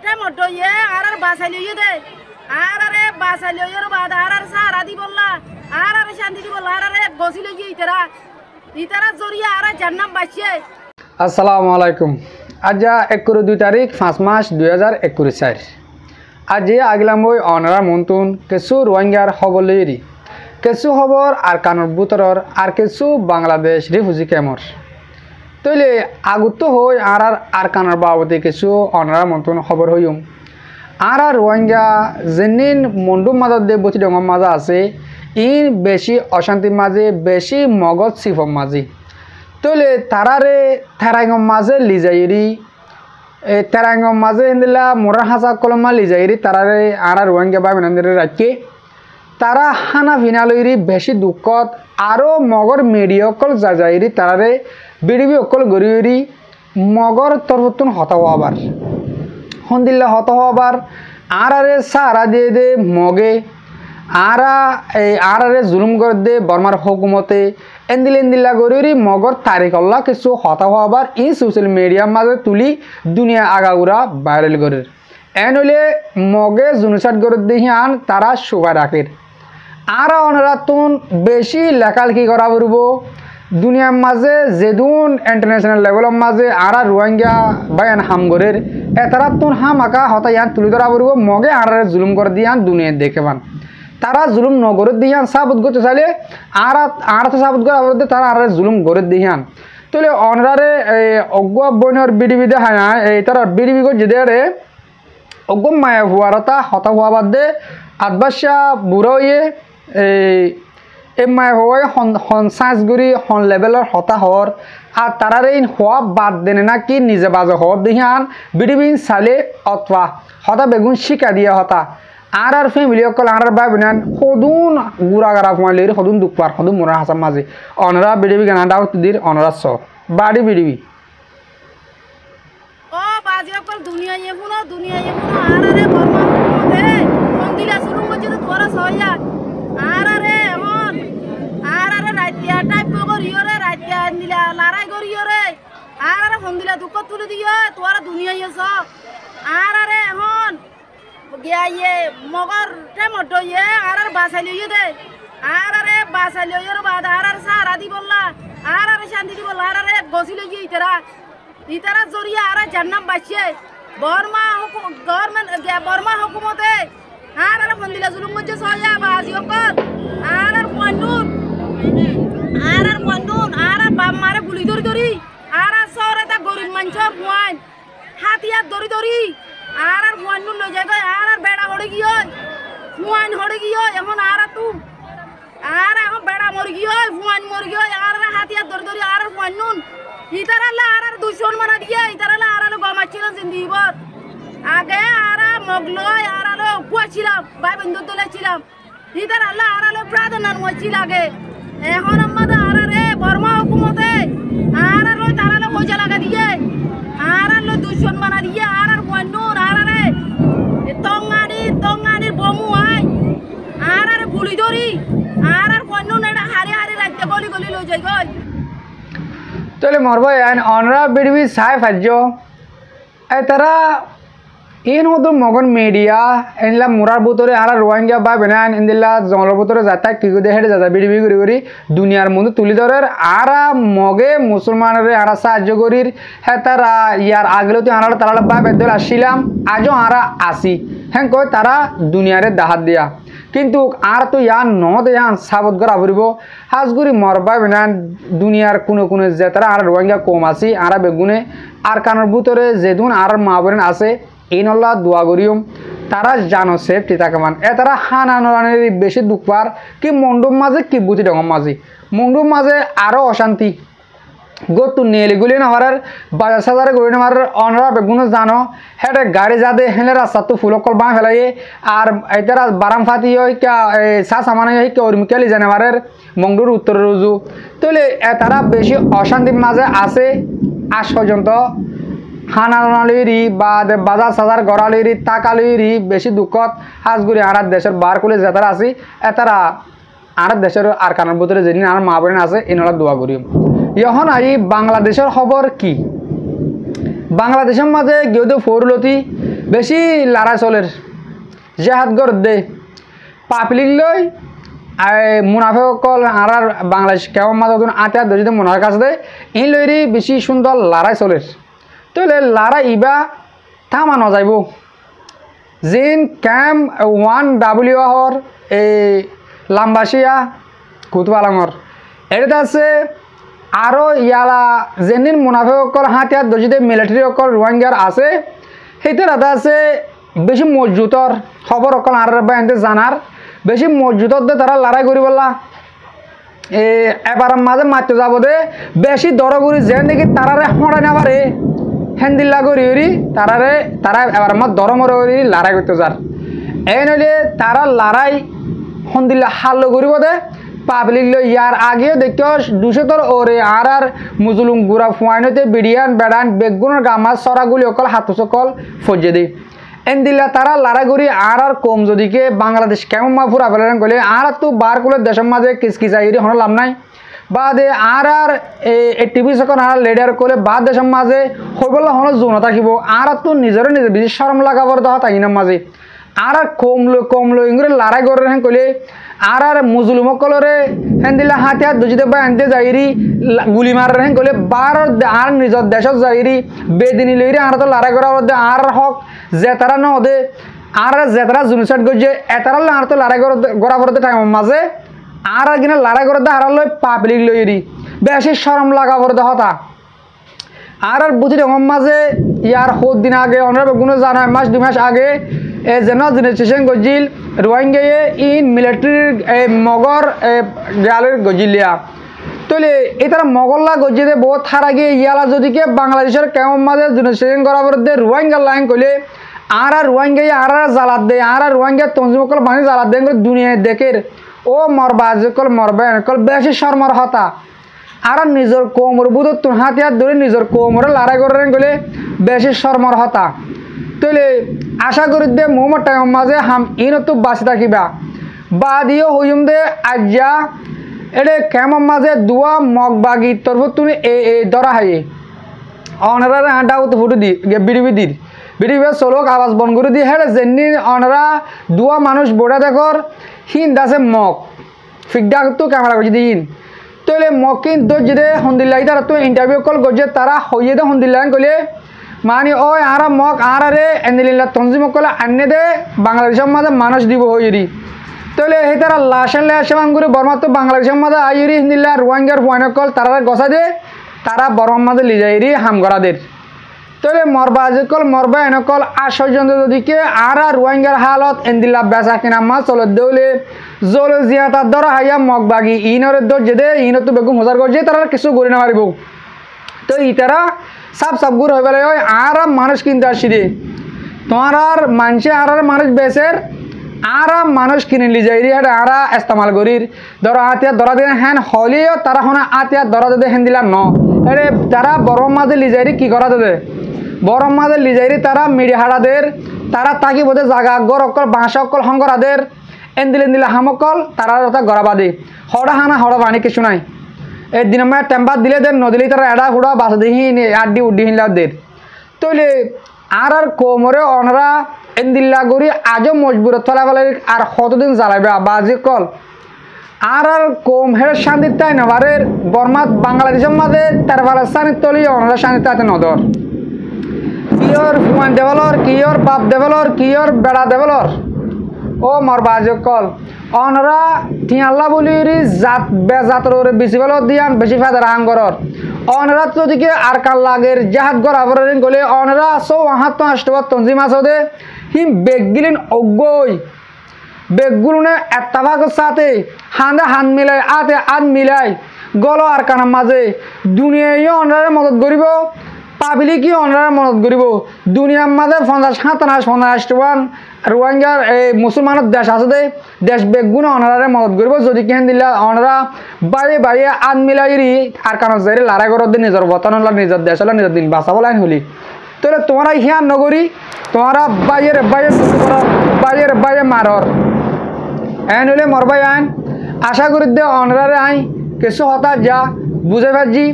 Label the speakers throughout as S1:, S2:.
S1: টাইমত দইয়ে আর বাসাই লইয়ে দে আরে বাসাই লইয়ের বাদ আর সারা দি বললা আর শান্তি দি বললা আর গছি লইয়ে ইতারা জরিয়া আর জান্নাম বাঁচিয়ে।
S2: আসসালামু আলাইকুম। আজ 11 তারিখ 5 মাস 2021 আজ আগলাম ওই অনারা মন্তুন কিছু রোহিঙ্গার খবর লইরি কিছু খবর আর কানুর বুতরর আর কিছু বাংলাদেশ রিফিউজি ক্যাম্পর তৈলে আগত হই আর কানার বাবদে কিছু অনারা মন্তুন খবর হইম আর রোহিঙ্গা যেনিন মন্ডুম মাজত দে বতি ডঙর মাজা আছে ইন বেশি অশান্তির মাঝে বেশি মগজ সিফম মাঝে তৈলে তারারে থেরাইঙর মাঝে লিজাইরি তেরাঙ্গম মাঝে হিন্দিলা মোরা হাসা কলমা লিজাইরি তারারে আর রোহিঙ্গা বা বিনান্দিরে রাখে তারা হানা ভিনা লইরি বেশি দুঃখত আরও মগর মেডিয়া অকল যাইরি তারারে বিড়িবি অকল গড়িরি মগর তরফতুন হতা হওয়াবার হন্দিল্লা হতা হওয়াবার আরে সারা দিয়ে দে মগে আরে জুলুম করে দে বর্মার হুকুমতে এন্দিলা গড়িরি মগর তারিখল্লা কিছু হতা হওয়াবার ই সোশ্যাল মিডিয়ার মাঝে তুলি দুনিয়া আগাগুড়া ভাইরাল করে এন হইলে মগে জুনুসাট করে দিহিয়ান তারা শোভা রাখের আর ওনারা তুন বেশি লেখালেখি করা পড়ব দুনিয়ার মাঝে যেদুন ইন্টারন্যাশনাল লেভেলের মাঝে আর রোহিঙ্গা বায়ান হামগরের এতারা তুন হাম আঁকা হতা ইয়ান তুলি ধরা পড়ব মগে আর জুলুম করে দিয়ান দুনিয়া দেখে পান তারা জুলুম নগরে দিয়ান সাবুত করতে চাইলে আর তো সাবুত করে তারা আর জুলুম করে দিয়ান তাহলে অনরারে অগুয়া বইনের বিডিবি দেখায় না এই তারা বিডিবি করে যেতে অগুম মায়া হুয়ারতা হতা হওয়া বাদ দে আদবাসা বুড়ো ইয়ে এই মায়া হওয়াই হন সাঁচগুড়ি হন লেভেলের হতা হর আর তারারে ইন হওয়া বাদ দেনে না কি নিজে বাজে হওয়ার দেখান বিডিবি চালে অথবা হতা বেগুন শিকা দিয়া হতা আর ফ্যামিলি অকল আর ভাই বোন সদুন গুড়া গাড়া ফুমাইলে সদুন দুঃখ পার সদুন মোরা হাসার মাঝে অনরা বিডিবি গানা দাও দির অনরা চ বাড়ি বিডিবি
S1: ও বাজি অকল দুনিয়া এফুনো আরে বর্মা হুকুমতে মন্দিরা শুরু করছে তো তোরা সইয়া আরে এমন আরে রাতিয়া টাইপ করিও রে রাতিয়া নিলা লড়াই করিও রে আরে মন্দিরা দুঃখ তুলে দিও তোরা দুনিয়া এস আরে এমন গিয়া ইয়ে মগর টাইমত দইয়ে আর বাসাই লইয়ে দে আরে বাসাই লইয়ের বাদ আর সারা দি বললা আর শান্তি দি বললা আরে গছি লইয়ে ইতারা জরিয়া আর জান্নাম বাঁচিয়ে বর্মা গভর্নমেন্ট বর্মা হুকুমতে আর মন্দিরা জুলুম করছে সয়া বাজি অকল আর মন্ডুন আর বাপ মারে গুলি ধরি আর শহরে তা গরিব মানুষ ফুয়ান হাতিয়ার ধরি আর মন্ডুন লই যায় আর বেড়া হড়ে গিয়ে ফুয়ান হড়ে গিয়ে এখন আর তু আর এখন বেড়া মরে গিয়ে ফুয়ান মরে গিয়ে আর হাতিয়ার ধরি আর মন্ডুন ইতারালে আর দুশন মানা দিয়ে ইতারালে আর গমাচ্ছিলাম জিন্দিগিবর আগে আর মগলই আর কুয়াছিলাম ভাই বন্ধু তোলেছিলাম ইতারালে আর প্রার্থনা মরছিল আগে এখন আমাদের আর বর্মা হুকুমতে আর তারালে পয়সা লাগা দিয়ে আর দুশন মানা দিয়ে আর মন্নুর আর টঙ্গানির বমু আই আর গুলি ধরি আর মন্নুন এটা হারি রাখতে গলি লই যাই গই
S2: তাহলে মরবো অনরা বিড়বি সাই ফাজ্য তারা ইন মতো মগন মিডিয়া এনলা মুরার বুতরে আর রোহিঙ্গা বা বেনান ইন্দিল্লা জঙ্গলের বুতরে যাতা কি করে হেঁটে যাতা বিড়বি করি দুনিয়ার মধ্যে তুলি ধরে আর মগে মুসলমানের আর সাহায্য করির হ্যাঁ তারা ইয়ার আগেও তো আর তারা বা বেদল আসছিলাম আজও আরা আসি হ্যাঁ কই তারা দুনিয়ারে দাহাত দিয়া কিন্তু আর তো ইয়ার নদ ইয়ান সাবত করা ফুরব হাজগুড়ি মরবা বেনান দুনিয়ার কোনো যে তারা আর রোহিঙ্গা কম আসি আর বেগুনে আর কানের বুতরে যেদুন আর মা বোন আছে ইনল্লা দোয়া করিম তারা জানো সেফটি থাকে মান তারা হানানোর বেশি দুঃখ পার কি মন্ডুম মাঝে কি বুতি ডঙর মাঝে মন্ডুম মাঝে আরও অশান্তি গতু নেলিগুলি নহরার বাজার সাজারে গড়ি নেওয়ার অনরা বেগুনো জানো হেঁটে গাড়ি যাতে হেলে রাস্তা তো ফুলকল বাঁ ফেলাই আর এটারা বারাম ফাতি হয় চা সামানে হয় কে অর্মিকালি জানেবারের মংডুর উত্তর রুজু তাহলে তারা বেশি অশান্তির মাঝে আছে আজ পর্যন্ত হানালি বা বাজার সাজার গড়ালিরি তাকালিরি বেশি দুঃখত হাজগুড়ি আর দেশের বার করে যাতারা আছি তারা আর দেশের আর কানের ভিতরে যেদিন আর মা বোন আছে এনারা দোয়া করি এখন আই বাংলাদেশের খবর কি বাংলাদেশের মাঝে গেউ ফৌরলতি বেশি লড়াই চলের জেহাদ গর দে পাবলিক লই মুনাফে কল আর বাংলাদেশ কেমন মাঝে আতে যদি মুনাফের কাছে দেয় এই লইরি বেশি সুন্দর লড়াই চলের তাহলে লড়াই ইবা থামা নযাইব যেন ক্যাম্প 1W হর এই লাম্বাসিয়া কুতুবালাঙর এটা আছে আরও ইয়ালা যেদিন মুনাফে অকল হাতিয়ার যদি মিলিটারি অকল রোহিঙ্গার আছে সেইটার এটা আছে বেশি মজবুতর খবর অকল আর এতে জানার বেশি মজবুতর দে তারা লড়াই করি বললা এবার মাঝে মারতে যাব দে বেশি দরগুড়ি যেন দেখি তারারে হড়াই না পারে হেন্দিল্লা করি তারা এবার আমার দরমরে করি লড়াই করতে যার এই নইলে তারা লড়াই হন্দিল্লা হাল্ল করিব দে পাবলিক লো ইয়ার আগে দেখো 200 ওরে আর মুজলুম গুড়া ফুয়াইনতে বিডিয়ান বেড়ান বেগুনের গামা সরাগুলি অকল হাত সকল ফজে দে এন্দিল্লা তারা লড়াইগুড়ি আর কম যদিকে বাংলাদেশ কেমন মা ফুরা ফেলেন গেলে আর তো বার কুলের দেশের মাঝে কিসকিচাইরি হন লাভ নাই বা দে আর টিভি সকল আর লেডার করে বা দেশের মাঝে হইবল হন জোন থাকিব আর তো নিজের বেশি শরম লাগাবার দেওয়া তাইনার মাঝে আর কম লো ইংরে লড়াই করে কইলে আর মুজলুম কলরে হেন্দিলা হাতিয়ার দুজিতে বা এনতে যাইরি গুলি মারে হেন কইলে বার আর নিজের দেশত যাইরি বেদিনী লইরি আর তো লড়াই করা আর হক যে তারা ন দে আর যে তারা জুনিসাইড করছে এতারা আর তো লড়াই করা পড়তে টাইম মাঝে আর কিনা লড়াই করতে হারার লই পাবলিক লইরি বেশি শরম লাগা পড়তে হতা আর বুঝি রকম মাঝে ইয়ার বহুত দিন আগে অনেক কোনো জানা মাস 2 মাস আগে যেন রেজিস্ট্রেশন গজিল রোহিঙ্গায়ে ইন মিলিটারির মগর গালের গজিলিয়া তাহলে এই তারা মগল্লা গজিতে বহুত থার আগে ইয়ালা যদিকে বাংলাদেশের কেমন মাঝে রেজিস্ট্রেশন করার পর দে রোহিঙ্গা লাইন কইলে আর রোহিঙ্গায়ে আর জ্বালাত দেয় আর রোহিঙ্গা তঞ্জিমকল বানি জ্বালাত দেয় দুনিয়ায় দেখের ও মরবা কল মরবা কল বেশি শর্মর হতা আর নিজের কোমর বুধ তোর হাতিয়ার ধরে নিজের কোমরে লড়াই করেন গেলে বেশি শর্মর হতা তাহলে আশা করি দে মোমর টাইম মাঝে হাম ইনো তো বাঁচি থাকিবা বা দিও হইম দে আজ্ঞা এটা কেমন মাঝে দুয়া মগ বাগি তোর তুমি এই ধরা হাইয়ে অনারা হাঁটা তো ফুটে দি বিডিবি চলক আওয়াজ বন করে দি হ্যাঁ যেমনি অনারা দুয়া মানুষ বোড়া দেখর হিন দাসে মগ ফিকডা তো ক্যামেরা করছি দিন তাহলে মকিন তো যদি হন্দিল্লাই তারা তো ইন্টারভিউ কল করছে তারা হইয়ে দে হন্দিল্লাই কলে মানে ওই আর মক আর রে এন্দিল্লা তঞ্জিম কলে আনে দে বাংলাদেশের মাঝে মানুষ দিব হইরি তাহলে এই তারা লাশের লাশান করে বর্মা তো বাংলাদেশের মাঝে আইরি হিন্দিল্লা রোহিঙ্গার ফুয়ানকল তারা গছা দে তারা বরম মাঝে লিজাইরি হাম করাদের তাহলে মরবা কল মরবা এনেকল আশ্চর্য যদিকে আর রোহিঙ্গার হালত এন্দিল্লা বেচা কিনা মাছ চলত দেউলে জল জিয়া তার ধরা হাইয়া মগ বাগি ইনরে দর যেদে ইনত তো বেগুন হজার করছে তারা কিছু করে না পারিব তো ইতারা সাপ গুড় হয়ে গেলে ওই আর মানুষ কিনতে আসছি রে তোমার আর মানুষে আর মানুষ বেচের আর মানুষ কিনে লি যাই রে আর ইস্তেমাল করির ধরো আতিয়ার ধরা দিয়ে হ্যান হলেও তারা হনে আতিয়ার ধরা দে হেন দিলাম ন আরে তারা বরম মাঝে লি যাই রে কি করা দে বরম মাঝে লি যাই রে তারা মিডিয়া হাড়াদের তারা তাকি বোধে জাগা গর অকল বাঁশ অকল হংকরাদের এন্দিলে হামকল তারা গড়াবাদে হড়া হানা হড়া বাণী কিছু নাই এই দিন টেম্পার দিলে দেন নদিলে তারা এডা হুড়া বাস দিহি আড্ডি উড্ডি হিনলা দের তৈলে আর কোমরে অনরা এন্দিল্লা গড়ি আজও মজবুর থলা ফেলে আর কতদিন জ্বালাইবে বাজি কল আর কোম হের শান্তি তাই না বারের বর্মাত বাংলাদেশের মাঝে তার ফালাস্তানের তলি অনরা শান্তি তাতে নদর কিয়র ফুয়ান দেবলর কিয়র বাপ দেবলর কিয়র বেড়া দেবলর ও মর বাজকল অনরা টিয়াল্লা বলি জাত বেজাতর বেশি বেল দিয়ান বেশি ফায়দা রাঙ্গরর অনরা তো দিকে আর কাল লাগের জাহাজ গর আবরিন গলে অনরা সো হাত আষ্টব তঞ্জিম আসদে হিম বেগগিলিন অগই বেগগুলনে এত্তাভাগের সাথে হান্দা হান মিলাই আতে আদ মিলাই গল আর কানার মাঝে দুনিয়ায় অনরারে মদত করিব পাবলিকই অনরারে মদত করিব দুনিয়ার মাঝে 50-57 রোহিঙ্গার এই মুসলমানের দেশ আছে দে দেশ বেগুন অনারে মদত করব যদি কেন দিলা অনারা বাইরে বাইরে আন মিলাইরি আর কারণ যাই লড়াই করত দে নিজের বতন নিজের দেশ নিজের দিন বাঁচাব লাইন হলি তাহলে তোমরা হিয়ান নগরী তোমরা বাইরে বাইরে বাইরে বাইরে মারর এন হলে মরবাই আইন আশা করি দে অনারে আই কিছু হতা যা বুঝে পারছি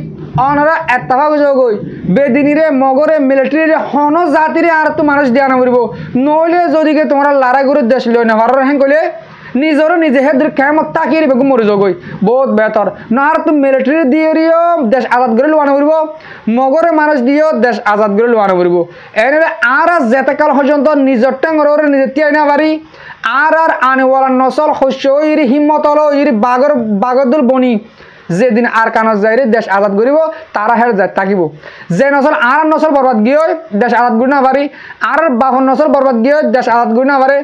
S2: অনারা এত্তাফাক গই বেদিনীরে মগরে মিলিটারি হন জাতিরে আর তো মানুষ দিয়া নবরিব নইলে যদিকে তোমরা লড়াই করে দেশ লই না পারো হ্যাঁ কইলে নিজেরও নিজে হেদের কেমন তাকিয়ে বেগম মরে যাগই বহুত বেতর না আর তুমি মিলিটারি দিয়ে দেশ আজাদ করে লোয়ানো করব মগরে মানুষ দিয়েও দেশ আজাদ করে লোয়ানো করব এনে আর যেতে কাল পর্যন্ত নিজের ট্যাঙ্গর নিজে তিয়াই না পারি আর আনেওয়ালা নসল শস্য ইর হিম্মত হলো ইর বাগদুল বনি যেদিন আর কানত যাইরে দেশ আজাদ করিব তারা হের যায় থাকিব যে নসল আর নসল বরবাদ গিয়ে দেশ আজাদ করি না পারি আর বাপন নসল বরবাদ গিয়ে দেশ আজাদ করি না পারে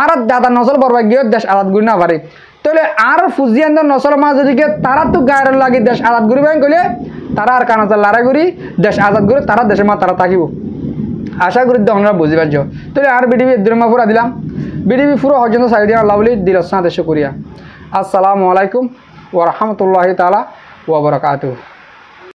S2: আর দাদার নসল বরবাদ গিয়ে দেশ আজাদ করি না পারে তাহলে আর ফুজিয়ান নসল মাঝ যদিকে তারা তো গায়ের লাগি দেশ আজাদ করিব কইলে তারা আর কানত লড়াই করি দেশ আজাদ করে তারা দেশের মা তারা থাকিব আশা করি আমরা বুঝি পারছ তাহলে আর বিডিবি দুরমা পুরা দিলাম বিডিবি পুরো হজন্ত সাইড দিয়ে আল্লাহ বলি দিল দেশ করিয়া আসসালামু আলাইকুম ওয়া রাহমাতুল্লাহি তাআলা ওয়া বারাকাতুহু।